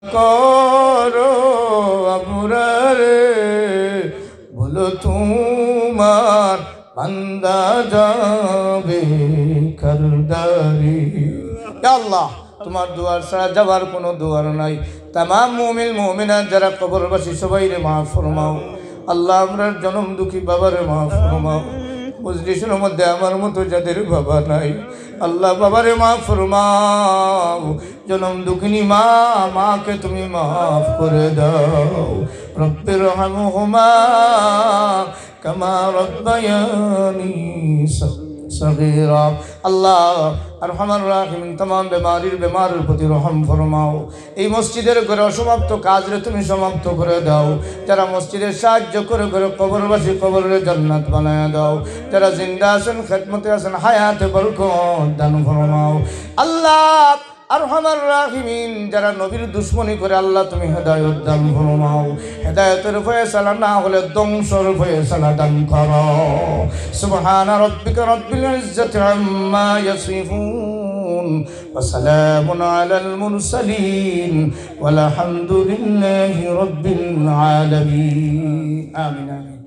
করো আবরারে, বলো তোমার বান্দা যাবে কারদারি। ইয়া আল্লাহ, তোমার দুয়ার ছাড়া যাবার কোনো দুয়ার নাই। তামাম মুমিন মুমিনাত যারা কবরবাসী সবাই রে মাফ ফরমাও। আল্লাহ, আমরা জনম দুঃখী বাবারে মাফ ফরমাও। মজলিসের মধ্যে আমার মতো যাদের বাবা নাই, আল্লাহ বাবারে মাফ ফরমাও। জনম দুঃখিনী মাকে তুমি মাফ করে দাও। রব্বির রহমহুমা কামা রব্বায়ানি সগীরা। আল্লাহ আরহামার রাহিমিন, तमाम বেমারের প্রতি রহম ফরমাও। এই মসজিদের ঘরে অসমাপ্ত কাজরে তুমি সমাপ্ত করে দাও। যারা মসজিদের সাহায্য করে করে কবরবাসী কবরের জান্নাত বানায় দাও। যারা জিন্দা আছেন, খেদমতে আছেন, হায়াতে বরকত দান ফরমাও। আল্লাহ আরহামার রাহিমিন, যারা নবীর দুশ্মনী করে আল্লাহ তুমি হেদায়েত দান ফরমাও। হেদায়েতের ফয়সালা না হলে ধ্বংসের ফয়সালা দান করো। সুবহানা রাব্বিকা রাব্বিল ইজ্জাতি আম্মা ইয়াসিফুন ওয়া সালামুন আলাল মুরসালিন ওয়াল হামদুলিল্লাহি রাব্বিল আলামিন। আমিন আমিন।